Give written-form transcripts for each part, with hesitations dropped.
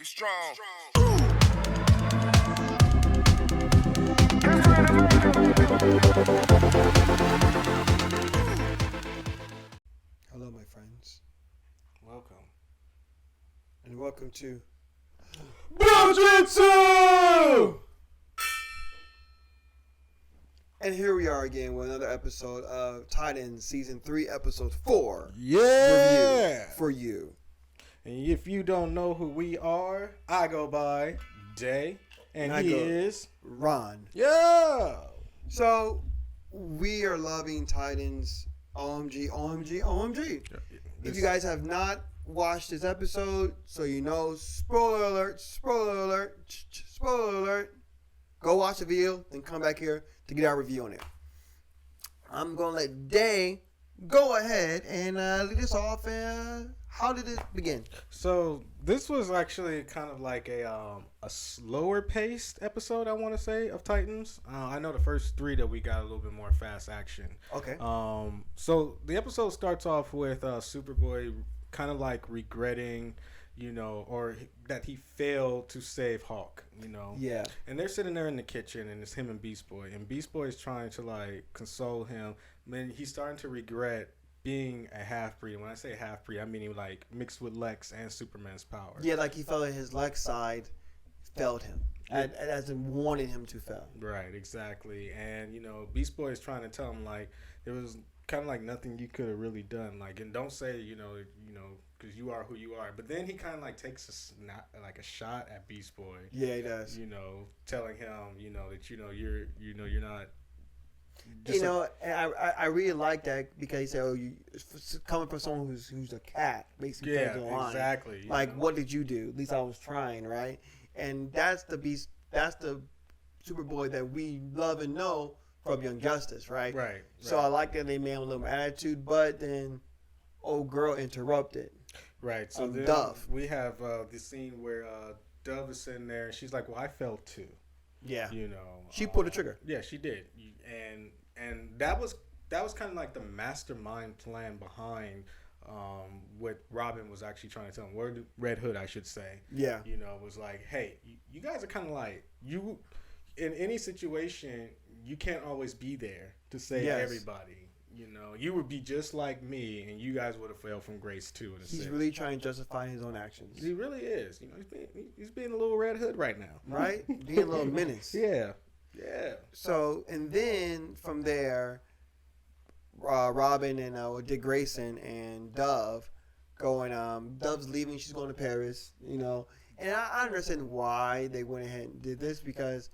Be strong. Hello, my friends, Welcome. and welcome to Bojutsu! And here we are again with another episode of Titans Season 3, Episode 4 Yeah! review for you. And if you don't know who we are, I go by Day, and I he go- is... Ron. Yeah! So, we are loving Titans. OMG, OMG, OMG. If you guys have not watched this episode, so you know, spoiler alert, spoiler alert, spoiler alert. Go watch the video, then come back here to get our review on it. I'm going to let Day go ahead and lead us off. How did it begin? So, this was actually kind of like a slower paced episode, I want to say, of Titans. I know the first three that we got a little bit more fast action. Okay. So the episode starts off with Superboy kind of like regretting, or that he failed to save Hulk, Yeah. And they're sitting there in the kitchen, and it's him and Beast Boy. And Beast Boy is trying to, like, console him. Then he's starting to regret being a half-breed. When I say half-breed, I mean, like, mixed with Lex and Superman's power. Yeah, like he felt that his left side failed him, as in wanted him to fail. Right, exactly. And, Beast Boy is trying to tell him, like, there was kind of like nothing you could have really done. Like, and don't say, because you are who you are. But then he kind of like takes a shot at Beast Boy. Yeah, he does. Telling him, that you're not. And I really like that because he said, it's coming from someone who's a cat, basically. Yeah, the line. exactly. Like, what did you do? At least I was trying, right? And that's the Beast. That's the Superboy that we love and know from Young Justice, right? Right. So I like that they made him a little attitude, but then old girl interrupted. Right. So then Dove. we have the scene where Dove is sitting there, and she's like, "Well, I felt too." Yeah. She pulled pulled the trigger. Yeah, she did, and that was kind of like the mastermind plan behind what Robin was actually trying to tell him. Or Red Hood, I should say. Yeah. Was like, hey, you guys are kind of like you. In any situation, you can't always be there to save everybody. You would be just like me, and you guys would have failed from grace too. He's really trying to justify his own actions. He really is. He's being a little Red Hood right now. Right? Being a little menace. Yeah. So, and then from there, Robin and Dick Grayson and Dove going, Dove's leaving, she's going to Paris, and I understand why they went ahead and did this, because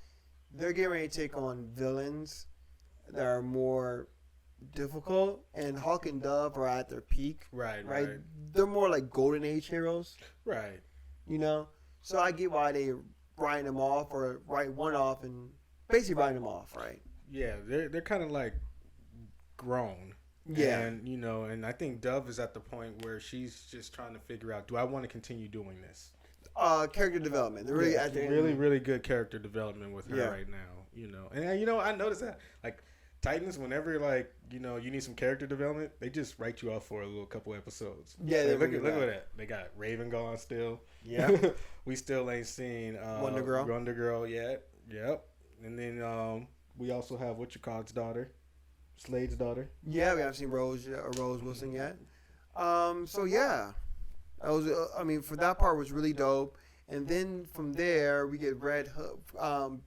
they're getting ready to take on villains that are more difficult, and Hawk and Dove are at their peak. Right. They're more like Golden Age heroes. Right. So I get why they writing them off, or write one off and basically writing them off, right? Yeah, they're kind of like grown. Yeah. And, and I think Dove is at the point where she's just trying to figure out, do I want to continue doing this? Character development. They're really at the end. Really good character development with her right now. And I noticed that, like, Titans, whenever, like, you need some character development, they just write you off for a couple episodes. Yeah, like, look at that. They got Raven gone still. Yeah. We still ain't seen Wonder Girl yet. Yep. And then we also have what's daughter, Slade's daughter. Yeah, we haven't seen Rose Wilson yet. So yeah, that was. For that part was really dope. And then from there we get Red Hood.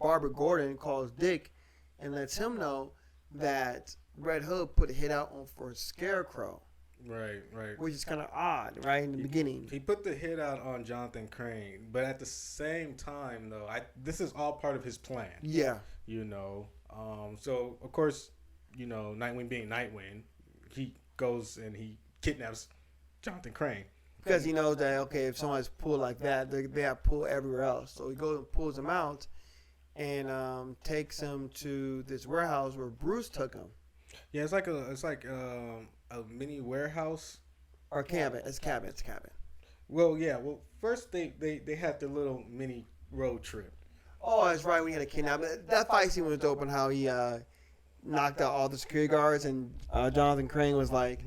Barbara Gordon calls Dick and lets him know that Red Hood put a hit out on for Scarecrow. Right. Which is kind of odd, right, in the beginning. He put the hit out on Jonathan Crane, but at the same time, though, this is all part of his plan. Yeah. So, of course, Nightwing being Nightwing, he goes and he kidnaps Jonathan Crane. Because he knows that, okay, if someone's pulled like that, they have pull everywhere else. So he goes and pulls him out and takes him to this warehouse where Bruce took him. Yeah, it's like a mini warehouse. Or cabin. It's cabin. Well, yeah. Well, first they had the little mini road trip. Oh, that's right. We had a kidnap. That fight scene was dope, and how he knocked out all the security guards, and Jonathan Crane was like,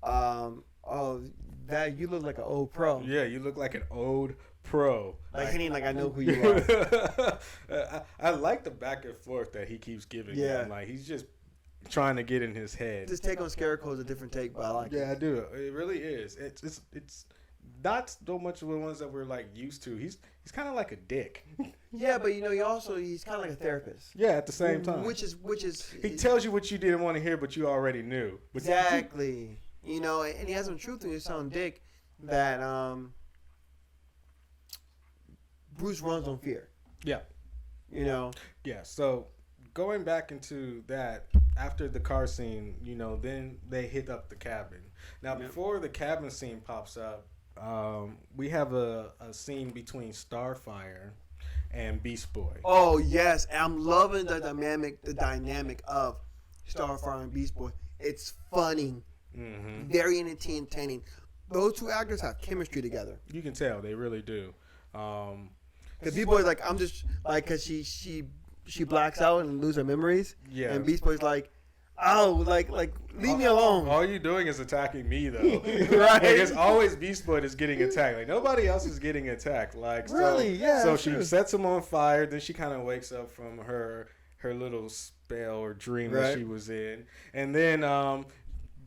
"Oh, that you look like an old pro." Yeah, you look like an old pro. Like hitting like I know who you are. I like the back and forth that he keeps giving him. Like he's just trying to get in his head. This take on Scarecrow is a different take, but I like it. Yeah, I do. It really is. It's not so much of the ones that we're like used to. He's kind of like a dick. Yeah, but you know, he's kind of like a therapist. Yeah, at the same time. Which is he tells you what you didn't want to hear, but you already knew. Exactly. You know, and he has some truth in his telling Dick that Bruce runs on fear. Yeah. You know. Yeah. So going back into that after the car scene, you know, then they hit up the cabin. Now before the cabin scene pops up, we have a scene between Starfire and Beast Boy. Oh yes, and I'm loving the dynamic of Starfire and Beast Boy. It's funny, very entertaining. Those two actors have chemistry together. You can tell they really do. Because Beast Boy's like, I'm just like, cause she blacks out and loses her memories. Yeah. And Beast Boy's like, oh, like leave me alone. All you're doing is attacking me though. Right. Like, it's always Beast Boy that's getting attacked. Like nobody else is getting attacked. Like really, yeah. So she sets him on fire. Then she kind of wakes up from her little spell or dream that she was in, and then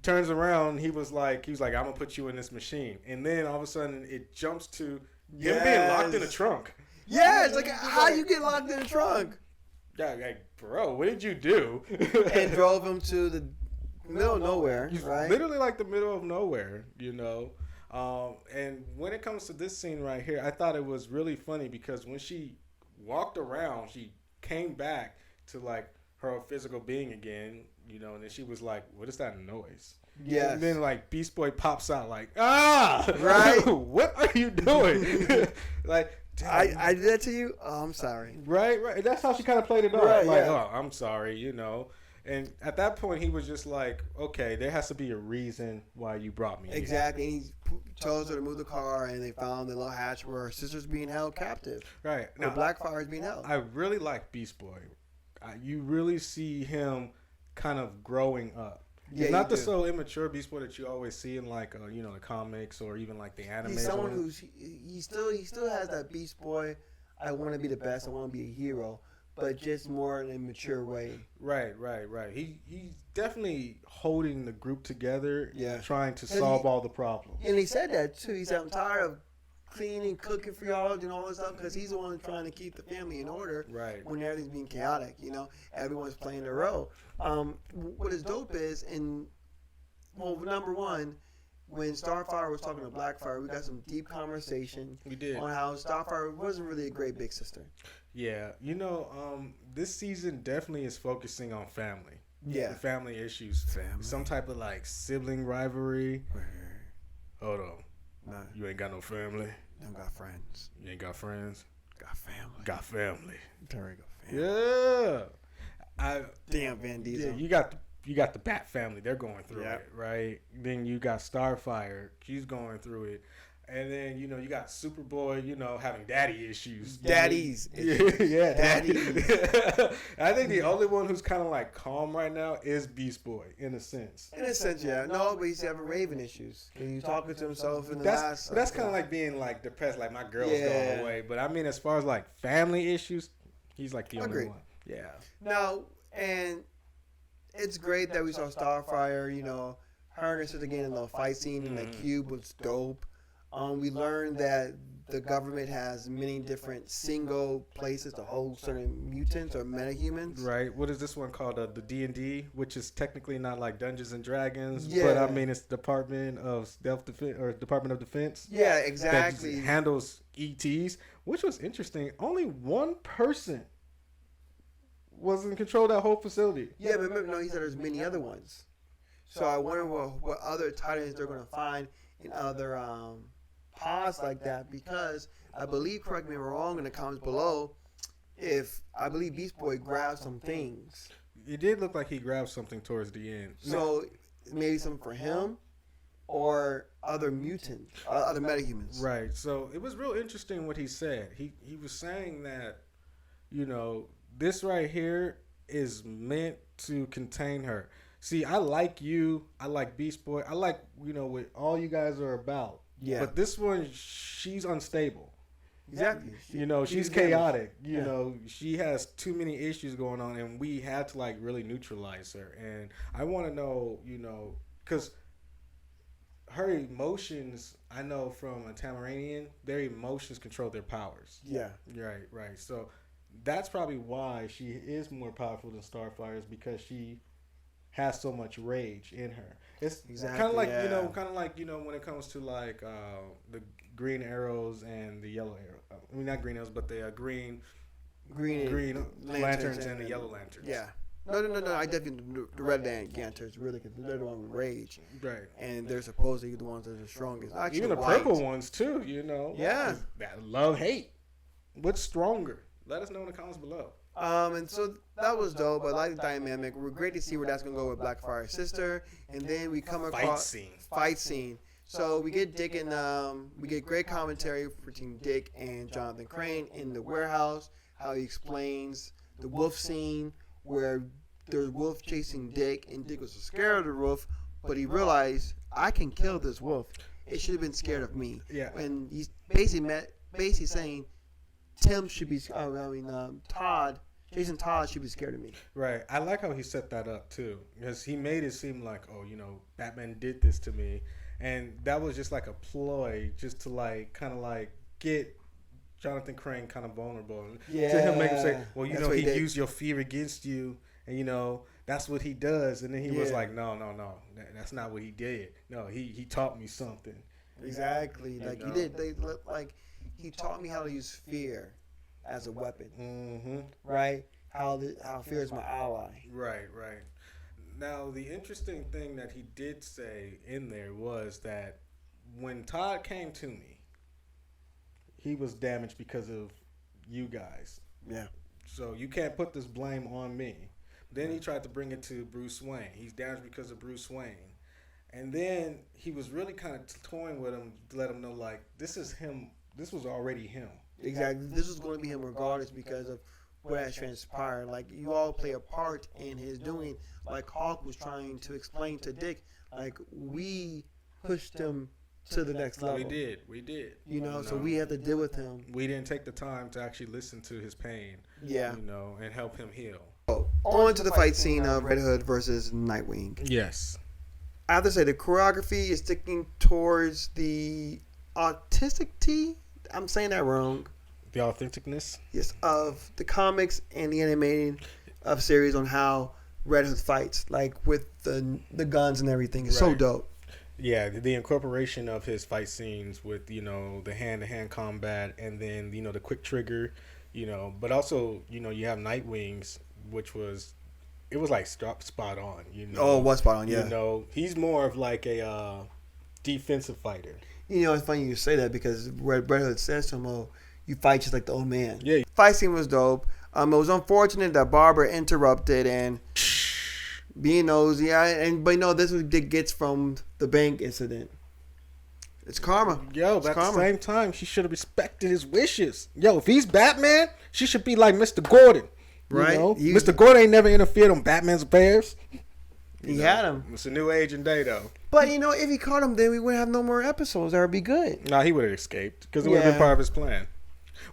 turns around. He was like, I'm gonna put you in this machine, and then all of a sudden it jumps to him being locked in a trunk. Yeah, it's like how you get locked in a trunk. Yeah, like, bro, what did you do? And drove him to the middle of nowhere, right? Literally like the middle of nowhere, you know. And when it comes to this scene right here, I thought it was really funny because when she walked around, she came back to like her physical being again, you know, and then she was like, what is that noise? Yeah. And then like Beast Boy pops out like, right? What are you doing? Like, I did that to you? Oh, I'm sorry. Right. That's how she kind of played it off. Right, like, yeah. oh, I'm sorry, you know. And at that point, he was just like, okay, there has to be a reason why you brought me exactly. And he chose her to move the car, and they found the little hatch where her sister's being held captive. Right. Now, Blackfire is being held. I really like Beast Boy. You really see him kind of growing up. Yeah, He's not the so immature Beast Boy that you always see in like you know, the comics or even like the anime. He's someone who's he still has that Beast Boy. I want to be the best. I want to be a hero, but just more in a mature way. Right. He's definitely holding the group together. Yeah. Trying to solve all the problems. And he said that too. He said, "I'm tired of cleaning, cooking for y'all, doing all this stuff," because he's the one trying to keep the family in order. Right. When everything's being chaotic, you know, everyone's playing their role. What is dope is, number one, when Starfire was talking to Blackfire, we got some deep conversation. We did. On how Starfire wasn't really a great big sister. Yeah, you know, this season definitely is focusing on family. Yeah. Family issues. Family. Some type of like sibling rivalry. Hold on. Nah, You ain't got no family. don't got friends. You ain't got friends. Got family. Got family. Terry got family. Yeah. Damn, Van Diesel. Yeah, you got the Bat family. They're going through Yeah. it, right? Then you got Starfire. She's going through it. And then, you know, you got Superboy, you know, having daddy issues. Daddies. Yeah. Daddies. I think the only one who's kind of like calm right now is Beast Boy, in a sense. In a sense, yeah. No, but he's having Raven issues. And he's talking to himself in the last. That's kind of like being like depressed, like my girl's Yeah. going away. But I mean, as far as like family issues, he's like the only Agreed. one. Yeah. Now, and it's great that we saw Starfire, you know, her and her sister getting a little fight scene in the cube was dope. We learned that the government has many different single places to hold certain mutants or metahumans. Right. What is this one called? The D&D, which is technically not like Dungeons and Dragons, Yeah. but I mean it's Department of Department of Defense. Yeah, exactly. That handles ETs, which was interesting. Only one person was in control of that whole facility. Yeah, but remember, no, he said there's many other ones. So I wonder what other titans they're going to find in other pods like that, because I believe, correct me if I'm wrong in the comments below, if I believe Beast Boy grabbed some things. It did look like he grabbed something towards the end. So maybe something for him or other mutants, other metahumans. Right. So it was real interesting what he said. He was saying that, you know, this right here is meant to contain her. See, I like you. I like Beast Boy. I like, you know, what all you guys are about. Yeah. But this one, she's unstable. Exactly. You know, she's chaotic. You know, she has too many issues going on, and we had to like really neutralize her. And I want to know, you know, because her emotions, I know from a Tamaranian, their emotions control their powers. Yeah. Right. So that's probably why she is more powerful than Starfire, is because she has so much rage in her. It's kind of like when it comes to like the green arrows and the yellow arrows. I mean, not green arrows, but the green lanterns and the yellow lanterns. Yeah. No. I definitely the red lanterns really, because they're the one with rage. Right. And they're supposedly the ones that are the strongest. Actually, even the purple ones too. You know. Yeah. That love hate. What's stronger? Let us know in the comments below. And so that was dope. I like the dynamic. We're great to see where that's gonna go with Blackfire's sister, and then we come across fight scene. So we get Dick and we get great commentary between Dick and Jonathan Crane in the warehouse. How he explains the wolf scene where there's wolf chasing Dick, and Dick was scared of the wolf, but he realized I can kill this wolf. It should have been scared of me. Yeah. And he's basically saying Tim should be. Jason Todd should be scared of me. Right. I like how he set that up too, because he made it seem like, oh, you know, Batman did this to me, and that was just like a ploy, just to like kind of like get Jonathan Crane kind of vulnerable, to him make him say, well, you know, he used your fear against you, and you know that's what he does, and then he was like, no, that's not what he did. No, he taught me something. Exactly, like he did. He taught me how to use fear as a weapon. Mm-hmm. Right? How fear is my ally. Right. Now, the interesting thing that he did say in there was that when Todd came to me, he was damaged because of you guys. Yeah. So you can't put this blame on me. Then he tried to bring it to Bruce Wayne. He's damaged because of Bruce Wayne. And then he was really kind of toying with him to let him know, like, this is him. This was already him. Exactly. This was going to be him regardless because of what has transpired. Like, you all play a part in his doing. Like Hawk was trying to explain to Dick, like, we pushed him to the next level. We did. You know, so we had to deal with him. We didn't take the time to actually listen to his pain. Yeah. You know, and help him heal. On to the fight scene of Red Hood versus Nightwing. Yes. I have to say the choreography is sticking towards the autistic T. I'm saying that wrong. The authenticness? Yes, of the comics and the animated of series on how Red Hood fights, like with the guns and everything. It's so dope. Yeah, the incorporation of his fight scenes with, you know, the hand-to-hand combat, and then, you know, the quick trigger, you know, but also, you know, you have Nightwing's, which was, it was like spot on, you know. Oh, what spot on, yeah. You know, he's more of like a defensive fighter. You know, it's funny you say that because Red Hood says to him, oh, you fight just like the old man. Yeah. Fight scene was dope. It was unfortunate that Barbara interrupted and being nosy. But you know, this is what Dick gets from the bank incident. It's karma. Yo, but at the same time, she should have respected his wishes. Yo, if he's Batman, she should be like Mr. Gordon. Right? You know? Mr. Gordon ain't never interfered on Batman's affairs. He had him. It's a new age and day, though. But, you know, if he caught him, then we wouldn't have no more episodes. That would be good. Nah, he would have escaped because it would have been part of his plan.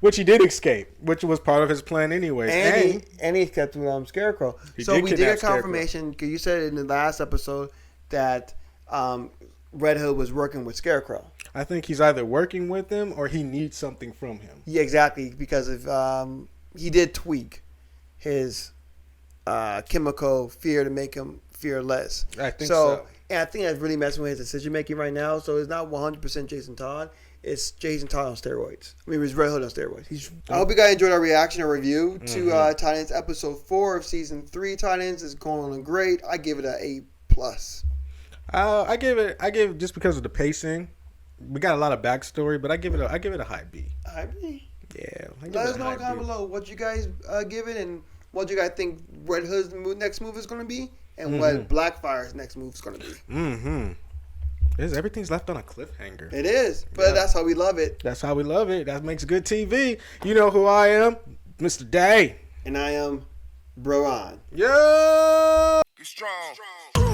Which he did escape, which was part of his plan anyway. And he kept Scarecrow. So we did get confirmation, because you said in the last episode that Red Hood was working with Scarecrow. I think he's either working with him or he needs something from him. Yeah, exactly, because of he did tweak his chemical fear to make him fear less. I think so. And I think that's really messing with his decision making right now. So it's not 100% Jason Todd. It's Jason Todd on steroids. I mean, it's Red Hood on steroids. I hope you guys enjoyed our reaction or review to Titans episode 4 of season 3. Titans is going on great. I give it an A+. I give it just because of the pacing. We got a lot of backstory, but I give it a high B. High B. Yeah. Let us know down below what you guys give it and what you guys think Red Hood's next move is going to be and what Blackfire's next move is going to be. Everything's left on a cliffhanger. It is, but that's how we love it. That's how we love it. That makes good TV. You know who I am, Mr. Day. And I am Broan. Yeah. Be strong.